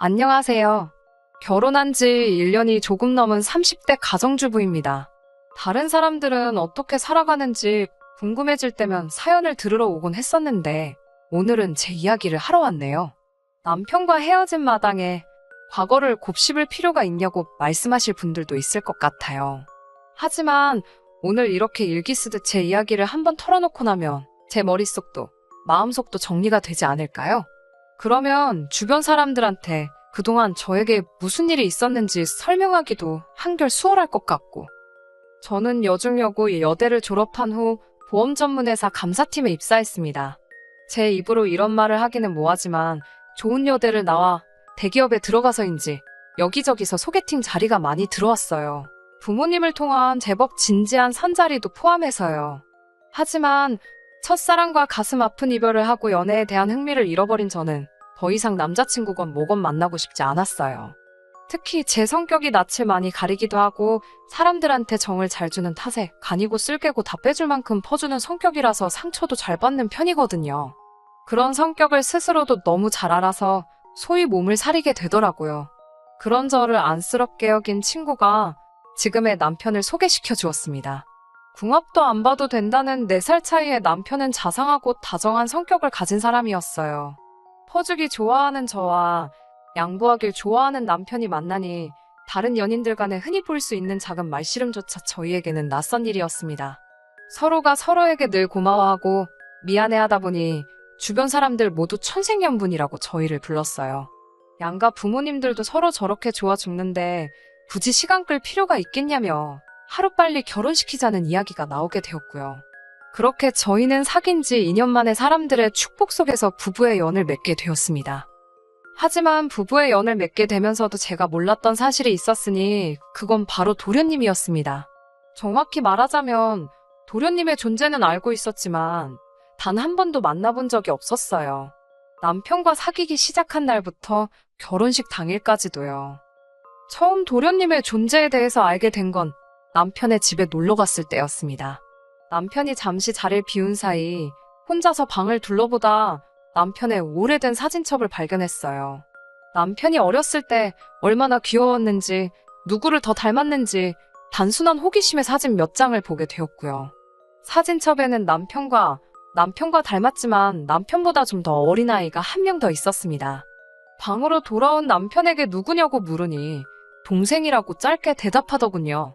안녕하세요. 결혼한 지 1년이 조금 넘은 30대 가정주부입니다. 다른 사람들은 어떻게 살아가는지 궁금해질 때면 사연을 들으러 오곤 했었는데 오늘은 제 이야기를 하러 왔네요. 남편과 헤어진 마당에 과거를 곱씹을 필요가 있냐고 말씀하실 분들도 있을 것 같아요. 하지만 오늘 이렇게 일기 쓰듯 제 이야기를 한번 털어놓고 나면 제 머릿속도 마음속도 정리가 되지 않을까요? 그러면 주변 사람들한테 그동안 저에게 무슨 일이 있었는지 설명하기도 한결 수월할 것 같고, 저는 여중여고 여대를 졸업한 후 보험 전문회사 감사팀에 입사했습니다. 제 입으로 이런 말을 하기는 뭐하지만 좋은 여대를 나와 대기업에 들어가서인지 여기저기서 소개팅 자리가 많이 들어왔어요. 부모님을 통한 제법 진지한 산자리도 포함해서요. 하지만 첫사랑과 가슴 아픈 이별을 하고 연애에 대한 흥미를 잃어버린 저는 더 이상 남자친구건 뭐건 만나고 싶지 않았어요. 특히 제 성격이 낯을 많이 가리기도 하고 사람들한테 정을 잘 주는 탓에 간이고 쓸개고 다 빼줄 만큼 퍼주는 성격이라서 상처도 잘 받는 편이거든요. 그런 성격을 스스로도 너무 잘 알아서 소위 몸을 사리게 되더라고요. 그런 저를 안쓰럽게 여긴 친구가 지금의 남편을 소개시켜 주었습니다. 궁합도 안 봐도 된다는 4살 차이의 남편은 자상하고 다정한 성격을 가진 사람이었어요. 퍼주기 좋아하는 저와 양보하길 좋아하는 남편이 만나니 다른 연인들 간에 흔히 볼 수 있는 작은 말씨름조차 저희에게는 낯선 일이었습니다. 서로가 서로에게 늘 고마워하고 미안해하다 보니 주변 사람들 모두 천생연분이라고 저희를 불렀어요. 양가 부모님들도 서로 저렇게 좋아 죽는데 굳이 시간 끌 필요가 있겠냐며 하루빨리 결혼시키자는 이야기가 나오게 되었고요. 그렇게 저희는 사귄 지 2년 만에 사람들의 축복 속에서 부부의 연을 맺게 되었습니다. 하지만 부부의 연을 맺게 되면서도 제가 몰랐던 사실이 있었으니 그건 바로 도련님이었습니다. 정확히 말하자면 도련님의 존재는 알고 있었지만 단 한 번도 만나본 적이 없었어요. 남편과 사귀기 시작한 날부터 결혼식 당일까지도요. 처음 도련님의 존재에 대해서 알게 된 건 남편의 집에 놀러 갔을 때였습니다. 남편이 잠시 자리를 비운 사이 혼자서 방을 둘러보다 남편의 오래된 사진첩을 발견했어요. 남편이 어렸을 때 얼마나 귀여웠는지, 누구를 더 닮았는지 단순한 호기심에 사진 몇 장을 보게 되었고요. 사진첩에는 남편과 닮았지만 남편보다 좀 더 어린 아이가 한 명 더 있었습니다. 방으로 돌아온 남편에게 누구냐고 물으니 동생이라고 짧게 대답하더군요.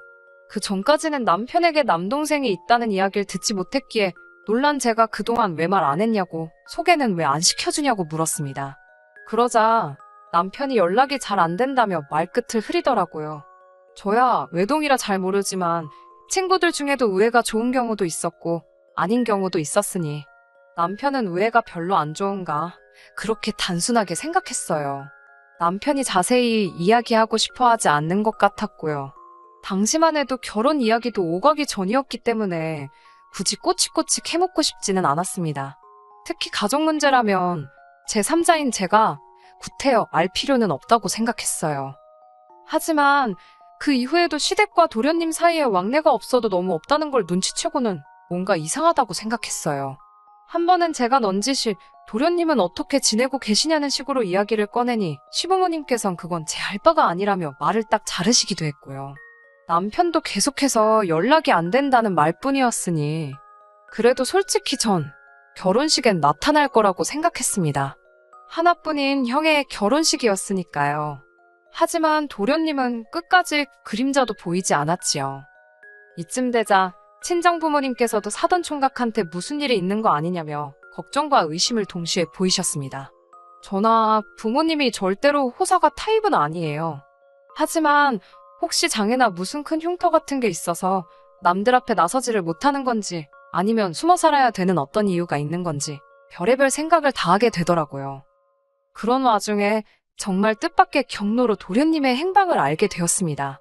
그 전까지는 남편에게 남동생이 있다는 이야기를 듣지 못했기에 놀란 제가 그동안 왜 말 안 했냐고, 소개는 왜 안 시켜주냐고 물었습니다. 그러자 남편이 연락이 잘 안 된다며 말끝을 흐리더라고요. 저야 외동이라 잘 모르지만 친구들 중에도 우애가 좋은 경우도 있었고 아닌 경우도 있었으니 남편은 우애가 별로 안 좋은가, 그렇게 단순하게 생각했어요. 남편이 자세히 이야기하고 싶어 하지 않는 것 같았고요. 당시만 해도 결혼 이야기도 오가기 전이었기 때문에 굳이 꼬치꼬치 캐묻고 싶지는 않았습니다. 특히 가족 문제라면 제3자인 제가 구태여 알 필요는 없다고 생각했어요. 하지만 그 이후에도 시댁과 도련님 사이에 왕래가 없어도 너무 없다는 걸 눈치채고는 뭔가 이상하다고 생각했어요. 한 번은 제가 넌지시 도련님은 어떻게 지내고 계시냐는 식으로 이야기를 꺼내니 시부모님께선 그건 제 할 바가 아니라며 말을 딱 자르시기도 했고요. 남편도 계속해서 연락이 안 된다는 말뿐이었으니 그래도 솔직히 전 결혼식엔 나타날 거라고 생각했습니다. 하나뿐인 형의 결혼식이었으니까요. 하지만 도련님은 끝까지 그림자도 보이지 않았지요. 이쯤 되자 친정 부모님께서도 사돈 총각한테 무슨 일이 있는 거 아니냐며 걱정과 의심을 동시에 보이셨습니다. 저나 부모님이 절대로 호사가 타입은 아니에요. 하지만 혹시 장애나 무슨 큰 흉터 같은 게 있어서 남들 앞에 나서지를 못하는 건지 아니면 숨어 살아야 되는 어떤 이유가 있는 건지 별의별 생각을 다 하게 되더라고요. 그런 와중에 정말 뜻밖의 경로로 도련님의 행방을 알게 되었습니다.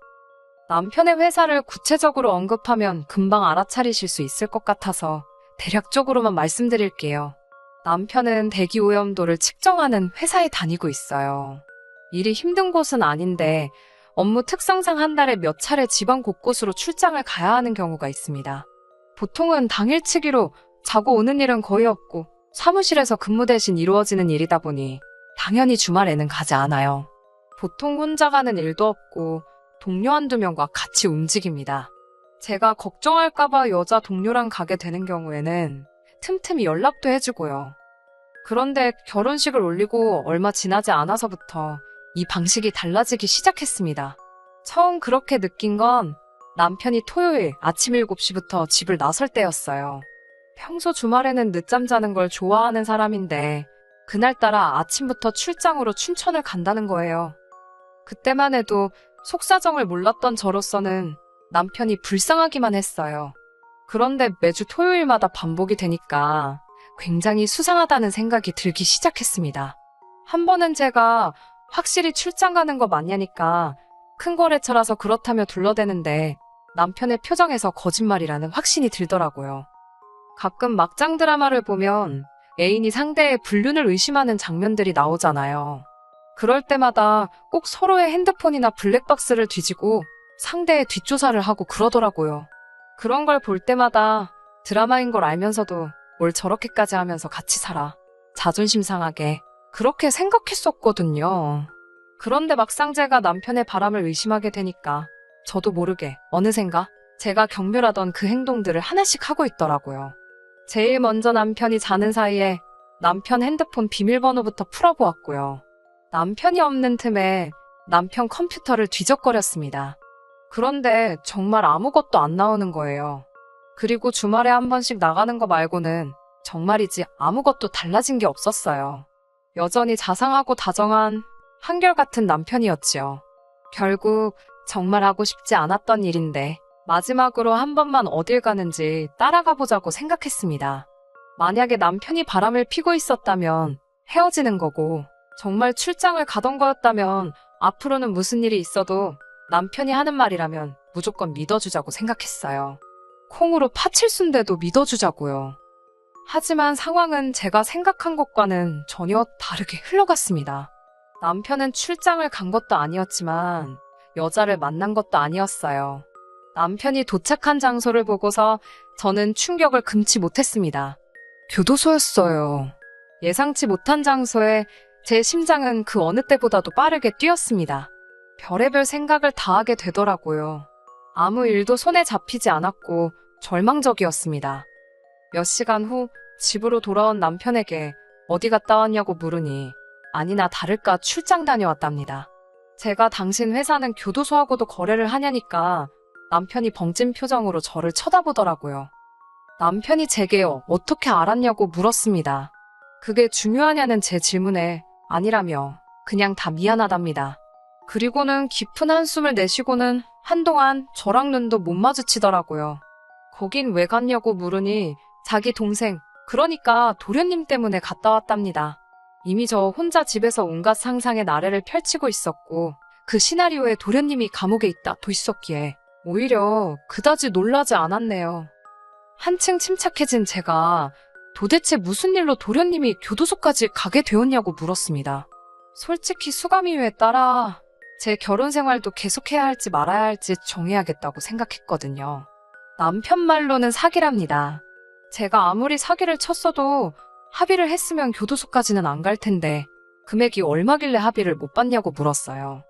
남편의 회사를 구체적으로 언급하면 금방 알아차리실 수 있을 것 같아서 대략적으로만 말씀드릴게요. 남편은 대기 오염도를 측정하는 회사에 다니고 있어요. 일이 힘든 곳은 아닌데 업무 특성상 한 달에 몇 차례 지방 곳곳으로 출장을 가야 하는 경우가 있습니다. 보통은 당일치기로 자고 오는 일은 거의 없고 사무실에서 근무 대신 이루어지는 일이다 보니 당연히 주말에는 가지 않아요. 보통 혼자 가는 일도 없고 동료 한두 명과 같이 움직입니다. 제가 걱정할까봐 여자 동료랑 가게 되는 경우에는 틈틈이 연락도 해주고요. 그런데 결혼식을 올리고 얼마 지나지 않아서부터 이 방식이 달라지기 시작했습니다. 처음 그렇게 느낀 건 남편이 토요일 아침 7시부터 집을 나설 때였어요. 평소 주말에는 늦잠 자는 걸 좋아하는 사람인데 그날따라 아침부터 출장으로 춘천을 간다는 거예요. 그때만 해도 속사정을 몰랐던 저로서는 남편이 불쌍하기만 했어요. 그런데 매주 토요일마다 반복이 되니까 굉장히 수상하다는 생각이 들기 시작했습니다. 한 번은 제가 확실히 출장 가는 거 맞냐니까 큰 거래처라서 그렇다며 둘러대는데 남편의 표정에서 거짓말이라는 확신이 들더라고요. 가끔 막장 드라마를 보면 애인이 상대의 불륜을 의심하는 장면들이 나오잖아요. 그럴 때마다 꼭 서로의 핸드폰이나 블랙박스를 뒤지고 상대의 뒷조사를 하고 그러더라고요. 그런 걸 볼 때마다 드라마인 걸 알면서도 뭘 저렇게까지 하면서 같이 살아. 자존심 상하게 그렇게 생각했었거든요. 그런데 막상 제가 남편의 바람을 의심하게 되니까 저도 모르게 어느샌가 제가 경멸하던 그 행동들을 하나씩 하고 있더라고요. 제일 먼저 남편이 자는 사이에 남편 핸드폰 비밀번호부터 풀어보았고요. 남편이 없는 틈에 남편 컴퓨터를 뒤적거렸습니다. 그런데 정말 아무것도 안 나오는 거예요. 그리고 주말에 한 번씩 나가는 거 말고는 정말이지 아무것도 달라진 게 없었어요. 여전히 자상하고 다정한 한결같은 남편이었지요. 결국 정말 하고 싶지 않았던 일인데 마지막으로 한 번만 어딜 가는지 따라가 보자고 생각했습니다. 만약에 남편이 바람을 피고 있었다면 헤어지는 거고 정말 출장을 가던 거였다면 앞으로는 무슨 일이 있어도 남편이 하는 말이라면 무조건 믿어주자고 생각했어요. 콩으로 파칠순대도 믿어주자고요. 하지만 상황은 제가 생각한 것과는 전혀 다르게 흘러갔습니다. 남편은 출장을 간 것도 아니었지만 여자를 만난 것도 아니었어요. 남편이 도착한 장소를 보고서 저는 충격을 금치 못했습니다. 교도소였어요. 예상치 못한 장소에 제 심장은 그 어느 때보다도 빠르게 뛰었습니다. 별의별 생각을 다 하게 되더라고요. 아무 일도 손에 잡히지 않았고 절망적이었습니다. 몇 시간 후 집으로 돌아온 남편에게 어디 갔다 왔냐고 물으니 아니나 다를까 출장 다녀왔답니다. 제가 당신 회사는 교도소하고도 거래를 하냐니까 남편이 벙찐 표정으로 저를 쳐다보더라고요. 남편이 제게 어떻게 알았냐고 물었습니다. 그게 중요하냐는 제 질문에 아니라며 그냥 다 미안하답니다. 그리고는 깊은 한숨을 내쉬고는 한동안 저랑 눈도 못 마주치더라고요. 거긴 왜 갔냐고 물으니 자기 동생, 그러니까 도련님 때문에 갔다 왔답니다. 이미 저 혼자 집에서 온갖 상상의 나래를 펼치고 있었고 그 시나리오에 도련님이 감옥에 있다도 있었기에 오히려 그다지 놀라지 않았네요. 한층 침착해진 제가 도대체 무슨 일로 도련님이 교도소까지 가게 되었냐고 물었습니다. 솔직히 수감 이유에 따라 제 결혼 생활도 계속해야 할지 말아야 할지 정해야겠다고 생각했거든요. 남편 말로는 사기랍니다. 제가 아무리 사기를 쳤어도 합의를 했으면 교도소까지는 안 갈 텐데 금액이 얼마길래 합의를 못 받냐고 물었어요.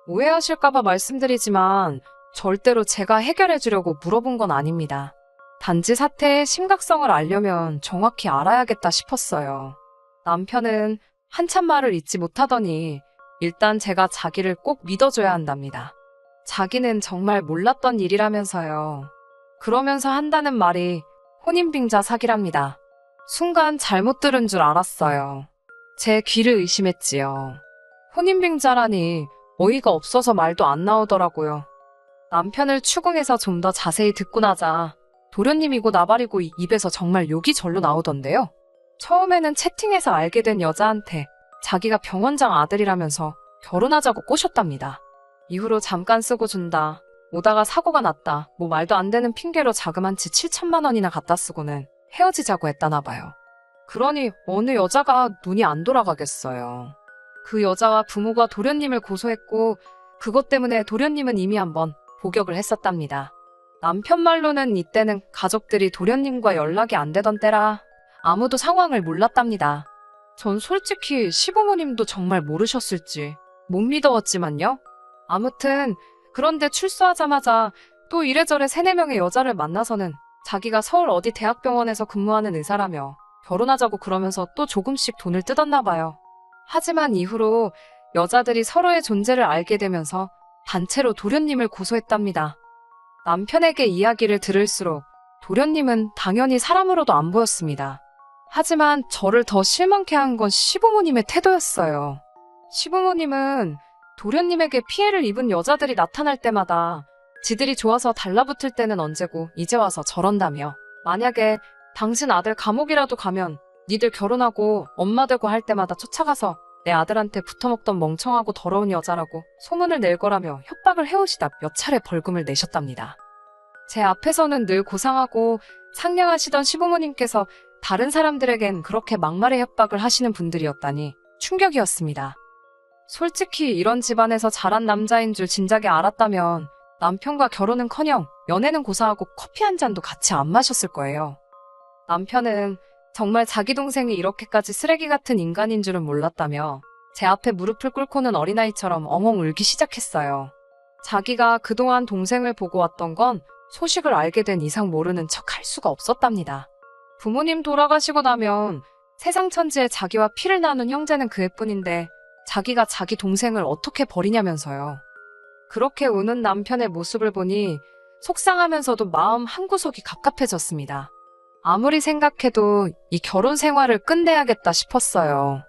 오해하실까봐 말씀드리지만 절대로 제가 해결해 주려고 물어본 건 아닙니다. 단지 사태의 심각성을 알려면 정확히 알아야겠다 싶었어요. 남편은 한참 말을 잇지 못하더니 일단 제가 자기를 꼭 믿어줘야 한답니다. 자기는 정말 몰랐던 일이라면서요. 그러면서 한다는 말이 혼인빙자 사기랍니다. 순간 잘못 들은 줄 알았어요. 제 귀를 의심했지요. 혼인빙자라니 어이가 없어서 말도 안 나오더라고요. 남편을 추궁해서 좀 더 자세히 듣고 나자 도련님이고 나발이고 입에서 정말 욕이 절로 나오던데요. 처음에는 채팅에서 알게 된 여자한테 자기가 병원장 아들이라면서 결혼하자고 꼬셨답니다. 이후로 잠깐 쓰고 준다. 오다가 사고가 났다. 뭐 말도 안 되는 핑계로 자그만치 7천만 원이나 갖다 쓰고는 헤어지자고 했다나 봐요. 그러니 어느 여자가 눈이 안 돌아가겠어요. 그 여자와 부모가 도련님을 고소했고 그것 때문에 도련님은 이미 한번 복역을 했었답니다. 남편 말로는 이때는 가족들이 도련님과 연락이 안 되던 때라 아무도 상황을 몰랐답니다. 전 솔직히 시부모님도 정말 모르셨을지 못 믿어왔지만요. 아무튼 그런데 출소하자마자 또 이래저래 3-4명의 여자를 만나서는 자기가 서울 어디 대학병원에서 근무하는 의사라며 결혼하자고 그러면서 또 조금씩 돈을 뜯었나 봐요. 하지만 이후로 여자들이 서로의 존재를 알게 되면서 단체로 도련님을 고소했답니다. 남편에게 이야기를 들을수록 도련님은 당연히 사람으로도 안 보였습니다. 하지만 저를 더 실망케 한 건 시부모님의 태도였어요. 시부모님은 도련님에게 피해를 입은 여자들이 나타날 때마다 지들이 좋아서 달라붙을 때는 언제고 이제 와서 저런다며, 만약에 당신 아들 감옥이라도 가면 니들 결혼하고 엄마 되고 할 때마다 쫓아가서 내 아들한테 붙어먹던 멍청하고 더러운 여자라고 소문을 낼 거라며 협박을 해오시다 몇 차례 벌금을 내셨답니다. 제 앞에서는 늘 고상하고 상냥하시던 시부모님께서 다른 사람들에겐 그렇게 막말의 협박을 하시는 분들이었다니 충격이었습니다. 솔직히 이런 집안에서 자란 남자인 줄 진작에 알았다면 남편과 결혼은커녕 연애는 고사하고 커피 한 잔도 같이 안 마셨을 거예요. 남편은 정말 자기 동생이 이렇게까지 쓰레기 같은 인간인 줄은 몰랐다며 제 앞에 무릎을 꿇고는 어린아이처럼 엉엉 울기 시작했어요. 자기가 그동안 동생을 보고 왔던 건 소식을 알게 된 이상 모르는 척 할 수가 없었답니다. 부모님 돌아가시고 나면 세상 천지에 자기와 피를 나눈 형제는 그애뿐인데 자기가 자기 동생을 어떻게 버리냐면서요. 그렇게 우는 남편의 모습을 보니 속상하면서도 마음 한구석이 갑갑해졌습니다. 아무리 생각해도 이 결혼 생활을 끝내야겠다 싶었어요.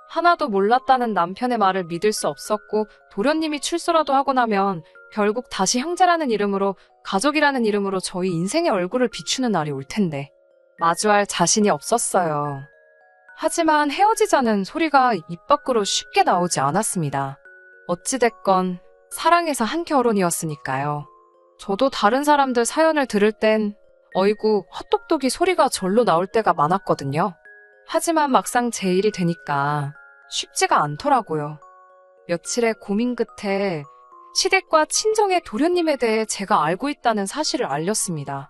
하나도 몰랐다는 남편의 말을 믿을 수 없었고, 도련님이 출소라도 하고 나면 결국 다시 형제라는 이름으로, 가족이라는 이름으로 저희 인생의 얼굴을 비추는 날이 올 텐데 마주할 자신이 없었어요. 하지만 헤어지자는 소리가 입 밖으로 쉽게 나오지 않았습니다. 어찌됐건 사랑해서 한 결혼이었으니까요. 저도 다른 사람들 사연을 들을 땐 어이구 헛똑똑이 소리가 절로 나올 때가 많았거든요. 하지만 막상 제 일이 되니까 쉽지가 않더라고요. 며칠의 고민 끝에 시댁과 친정의 도련님에 대해 제가 알고 있다는 사실을 알렸습니다.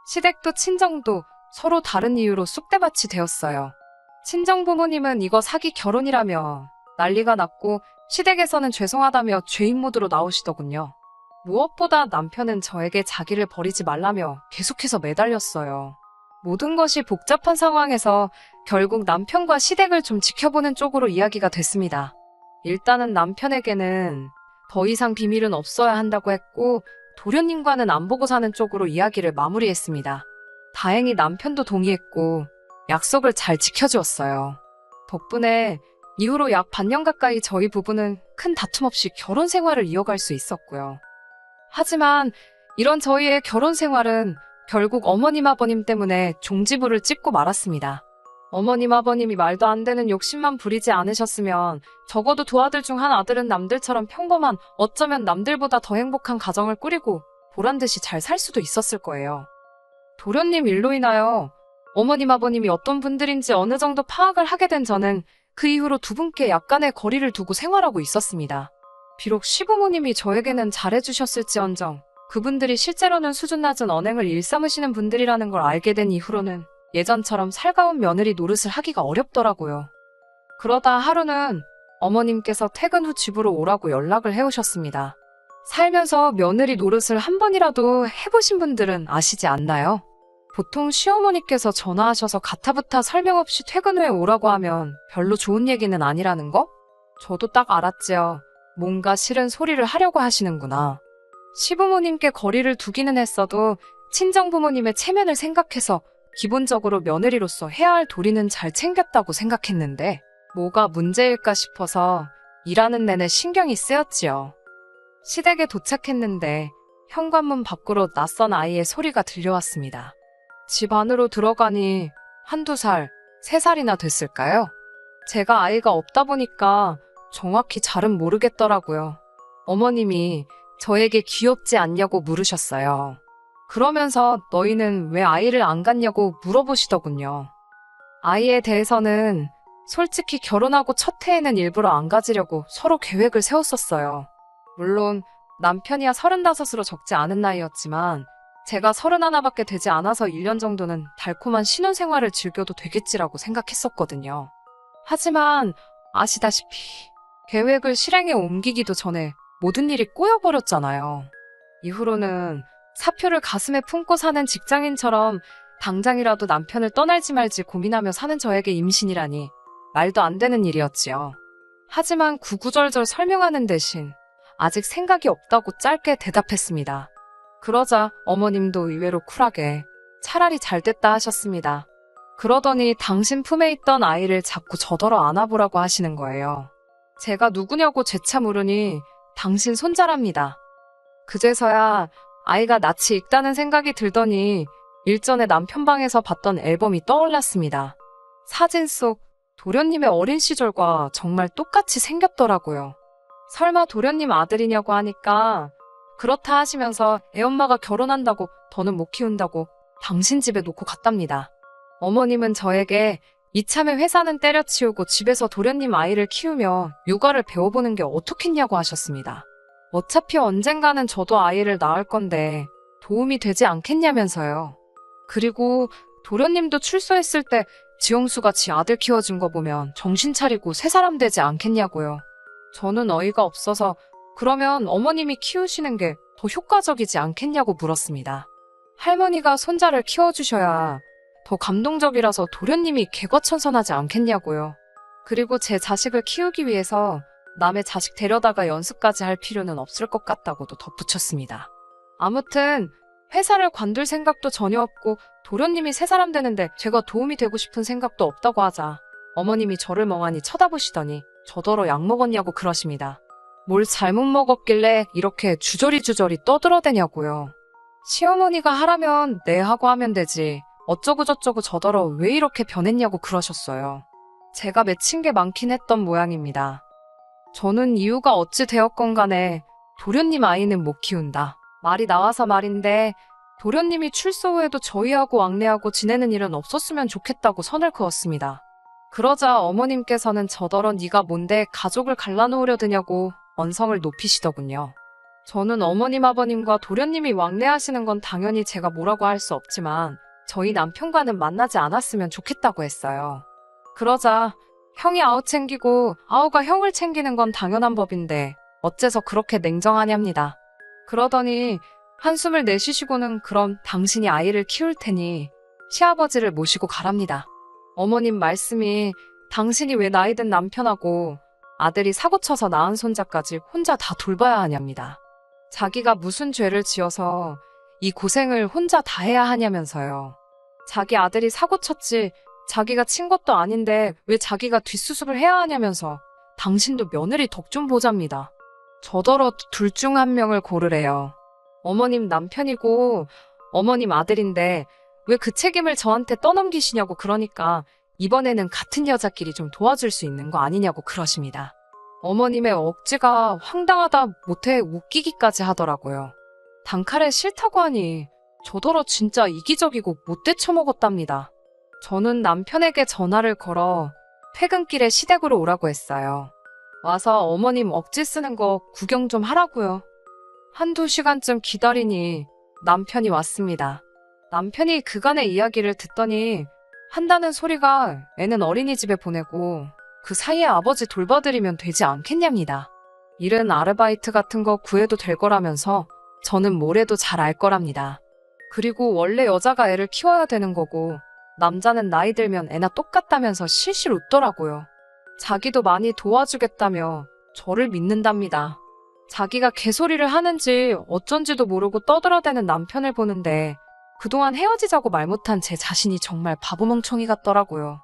시댁도 친정도 서로 다른 이유로 쑥대밭이 되었어요. 친정 부모님은 이거 사기 결혼이라며 난리가 났고, 시댁에서는 죄송하다며 죄인 모드로 나오시더군요. 무엇보다 남편은 저에게 자기를 버리지 말라며 계속해서 매달렸어요. 모든 것이 복잡한 상황에서 결국 남편과 시댁을 좀 지켜보는 쪽으로 이야기가 됐습니다. 일단은 남편에게는 더 이상 비밀은 없어야 한다고 했고, 도련님과는 안 보고 사는 쪽으로 이야기를 마무리했습니다. 다행히 남편도 동의했고 약속을 잘 지켜주었어요. 덕분에 이후로 약 반년 가까이 저희 부부는 큰 다툼 없이 결혼 생활을 이어갈 수 있었고요. 하지만 이런 저희의 결혼 생활은 결국 어머님 아버님 때문에 종지부를 찍고 말았습니다. 어머님 아버님이 말도 안 되는 욕심만 부리지 않으셨으면 적어도 두 아들 중 한 아들은 남들처럼 평범한, 어쩌면 남들보다 더 행복한 가정을 꾸리고 보란듯이 잘 살 수도 있었을 거예요. 도련님 일로 인하여 어머님 아버님이 어떤 분들인지 어느 정도 파악을 하게 된 저는 그 이후로 두 분께 약간의 거리를 두고 생활하고 있었습니다. 비록 시부모님이 저에게는 잘해주셨을지언정 그분들이 실제로는 수준 낮은 언행을 일삼으시는 분들이라는 걸 알게 된 이후로는 예전처럼 살가운 며느리 노릇을 하기가 어렵더라고요. 그러다 하루는 어머님께서 퇴근 후 집으로 오라고 연락을 해오셨습니다. 살면서 며느리 노릇을 한 번이라도 해보신 분들은 아시지 않나요? 보통 시어머니께서 전화하셔서 가타부타 설명 없이 퇴근 후에 오라고 하면 별로 좋은 얘기는 아니라는 거? 저도 딱 알았지요. 뭔가 싫은 소리를 하려고 하시는구나. 시부모님께 거리를 두기는 했어도 친정부모님의 체면을 생각해서 기본적으로 며느리로서 해야 할 도리는 잘 챙겼다고 생각했는데 뭐가 문제일까 싶어서 일하는 내내 신경이 쓰였지요. 시댁에 도착했는데 현관문 밖으로 낯선 아이의 소리가 들려왔습니다. 집 안으로 들어가니 1~2살, 3살이나 됐을까요? 제가 아이가 없다 보니까 정확히 잘은 모르겠더라고요. 어머님이 저에게 귀엽지 않냐고 물으셨어요. 그러면서 너희는 왜 아이를 안 갖냐고 물어보시더군요. 아이에 대해서는 솔직히 결혼하고 첫 해에는 일부러 안 가지려고 서로 계획을 세웠었어요. 물론 남편이야 35으로 적지 않은 나이였지만 제가 31밖에 되지 않아서 1년 정도는 달콤한 신혼생활을 즐겨도 되겠지라고 생각했었거든요. 하지만 아시다시피 계획을 실행에 옮기기도 전에 모든 일이 꼬여버렸잖아요. 이후로는 사표를 가슴에 품고 사는 직장인처럼 당장이라도 남편을 떠날지 말지 고민하며 사는 저에게 임신이라니 말도 안 되는 일이었지요. 하지만 구구절절 설명하는 대신 아직 생각이 없다고 짧게 대답했습니다. 그러자 어머님도 의외로 쿨하게 차라리 잘 됐다 하셨습니다. 그러더니 당신 품에 있던 아이를 자꾸 저더러 안아보라고 하시는 거예요. 제가 누구냐고 재차 물으니 당신 손자랍니다. 그제서야 아이가 낯이 익다는 생각이 들더니 일전에 남편 방에서 봤던 앨범이 떠올랐습니다. 사진 속 도련님의 어린 시절과 정말 똑같이 생겼더라고요. 설마 도련님 아들이냐고 하니까 그렇다 하시면서 애엄마가 결혼한다고 더는 못 키운다고 당신 집에 놓고 갔답니다. 어머님은 저에게 이참에 회사는 때려치우고 집에서 도련님 아이를 키우며 육아를 배워보는 게 어떻겠냐고 하셨습니다. 어차피 언젠가는 저도 아이를 낳을 건데 도움이 되지 않겠냐면서요. 그리고 도련님도 출소했을 때 지영수가 지 아들 키워준 거 보면 정신 차리고 새 사람 되지 않겠냐고요. 저는 어이가 없어서 그러면 어머님이 키우시는 게 더 효과적이지 않겠냐고 물었습니다. 할머니가 손자를 키워주셔야 더 감동적이라서 도련님이 개과천선하지 않겠냐고요. 그리고 제 자식을 키우기 위해서 남의 자식 데려다가 연수까지 할 필요는 없을 것 같다고도 덧붙였습니다. 아무튼 회사를 관둘 생각도 전혀 없고 도련님이 새 사람 되는데 제가 도움이 되고 싶은 생각도 없다고 하자 어머님이 저를 멍하니 쳐다보시더니 저더러 약 먹었냐고 그러십니다. 뭘 잘못 먹었길래 이렇게 주저리 떠들어대냐고요. 시어머니가 하라면 네 하고 하면 되지 어쩌고저쩌고 저더러 왜 이렇게 변했냐고 그러셨어요. 제가 맺힌 게 많긴 했던 모양입니다. 저는 이유가 어찌 되었건 간에 도련님 아이는 못 키운다. 말이 나와서 말인데 도련님이 출소 후에도 저희하고 왕래하고 지내는 일은 없었으면 좋겠다고 선을 그었습니다. 그러자 어머님께서는 저더러 네가 뭔데 가족을 갈라놓으려 드냐고 언성을 높이시더군요. 저는 어머님 아버님과 도련님이 왕래하시는 건 당연히 제가 뭐라고 할 수 없지만 저희 남편과는 만나지 않았으면 좋겠다고 했어요. 그러자 형이 아우 챙기고 아우가 형을 챙기는 건 당연한 법인데 어째서 그렇게 냉정하냐입니다. 그러더니 한숨을 내쉬시고는 그럼 당신이 아이를 키울 테니 시아버지를 모시고 가랍니다. 어머님 말씀이 당신이 왜 나이 든 남편하고 아들이 사고쳐서 낳은 손자까지 혼자 다 돌봐야 하냐입니다. 자기가 무슨 죄를 지어서 이 고생을 혼자 다 해야 하냐면서요. 자기 아들이 사고쳤지 자기가 친 것도 아닌데 왜 자기가 뒷수습을 해야 하냐면서 당신도 며느리 덕 좀 보잡니다. 저더러 둘 중 한 명을 고르래요. 어머님 남편이고 어머님 아들인데 왜 그 책임을 저한테 떠넘기시냐고 그러니까 이번에는 같은 여자끼리 좀 도와줄 수 있는 거 아니냐고 그러십니다. 어머님의 억지가 황당하다 못해 웃기기까지 하더라고요. 단칼에 싫다고 하니 저더러 진짜 이기적이고 못돼 처먹었답니다. 저는 남편에게 전화를 걸어 퇴근길에 시댁으로 오라고 했어요. 와서 어머님 억지 쓰는 거 구경 좀 하라고요. 한두 시간쯤 기다리니 남편이 왔습니다. 남편이 그간의 이야기를 듣더니 한다는 소리가 애는 어린이집에 보내고 그 사이에 아버지 돌봐드리면 되지 않겠냐입니다. 일은 아르바이트 같은 거 구해도 될 거라면서 저는 뭘 해도 잘 알 거랍니다. 그리고 원래 여자가 애를 키워야 되는 거고 남자는 나이 들면 애나 똑같다면서 실실 웃더라고요. 자기도 많이 도와주겠다며 저를 믿는답니다. 자기가 개소리를 하는지 어쩐지도 모르고 떠들어대는 남편을 보는데 그동안 헤어지자고 말 못한 제 자신이 정말 바보멍청이 같더라고요.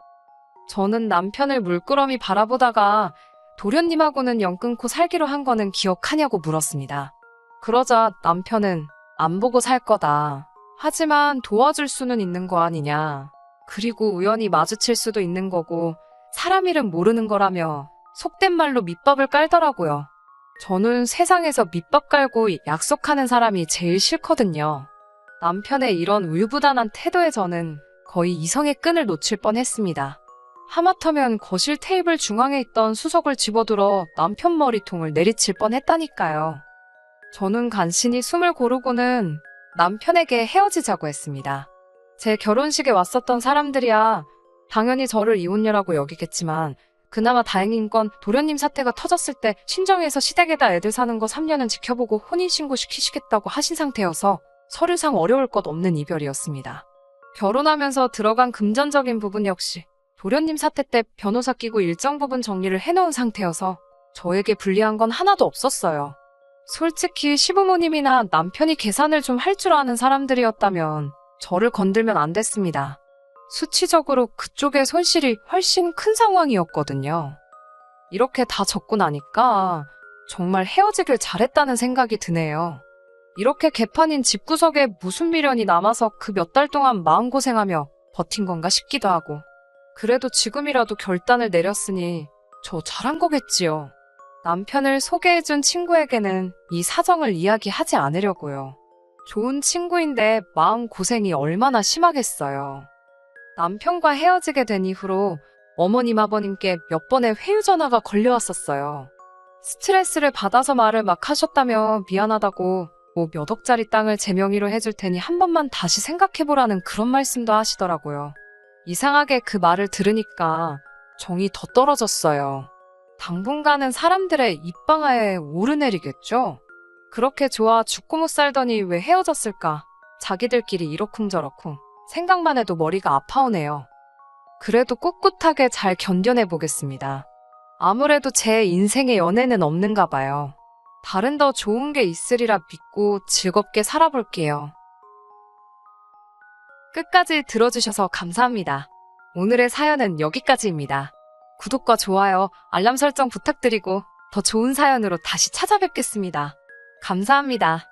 저는 남편을 물끄러미 바라보다가 도련님하고는 연 끊고 살기로 한 거는 기억하냐고 물었습니다. 그러자 남편은 안 보고 살 거다. 하지만 도와줄 수는 있는 거 아니냐. 그리고 우연히 마주칠 수도 있는 거고 사람 일은 모르는 거라며 속된 말로 밑밥을 깔더라고요. 저는 세상에서 밑밥 깔고 약속하는 사람이 제일 싫거든요. 남편의 이런 우유부단한 태도에 저는 거의 이성의 끈을 놓칠 뻔했습니다. 하마터면 거실 테이블 중앙에 있던 수석을 집어들어 남편 머리통을 내리칠 뻔했다니까요. 저는 간신히 숨을 고르고는 남편에게 헤어지자고 했습니다. 제 결혼식에 왔었던 사람들이야 당연히 저를 이혼녀라고 여기겠지만 그나마 다행인 건 도련님 사태가 터졌을 때 친정에서 시댁에다 애들 사는 거 3년은 지켜보고 혼인신고 시키시겠다고 하신 상태여서 서류상 어려울 것 없는 이별이었습니다. 결혼하면서 들어간 금전적인 부분 역시 도련님 사태 때 변호사 끼고 일정 부분 정리를 해놓은 상태여서 저에게 불리한 건 하나도 없었어요. 솔직히 시부모님이나 남편이 계산을 좀 할 줄 아는 사람들이었다면 저를 건들면 안 됐습니다. 수치적으로 그쪽의 손실이 훨씬 큰 상황이었거든요. 이렇게 다 적고 나니까 정말 헤어지길 잘했다는 생각이 드네요. 이렇게 개판인 집구석에 무슨 미련이 남아서 그 몇 달 동안 마음고생하며 버틴 건가 싶기도 하고. 그래도 지금이라도 결단을 내렸으니 저 잘한 거겠지요. 남편을 소개해준 친구에게는 이 사정을 이야기하지 않으려고요. 좋은 친구인데 마음고생이 얼마나 심하겠어요. 남편과 헤어지게 된 이후로 어머님 아버님께 몇 번의 회유 전화가 걸려왔었어요. 스트레스를 받아서 말을 막 하셨다며 미안하다고 뭐 몇 억짜리 땅을 제 명의로 해줄 테니 한 번만 다시 생각해보라는 그런 말씀도 하시더라고요. 이상하게 그 말을 들으니까 정이 더 떨어졌어요. 당분간은 사람들의 입방아에 오르내리겠죠? 그렇게 좋아 죽고 못 살더니 왜 헤어졌을까? 자기들끼리 이러쿵저러쿵. 생각만 해도 머리가 아파오네요. 그래도 꿋꿋하게 잘 견뎌내보겠습니다. 아무래도 제 인생에 연애는 없는가 봐요. 다른 더 좋은 게 있으리라 믿고 즐겁게 살아볼게요. 끝까지 들어주셔서 감사합니다. 오늘의 사연은 여기까지입니다. 구독과 좋아요, 알람 설정 부탁드리고 더 좋은 사연으로 다시 찾아뵙겠습니다. 감사합니다.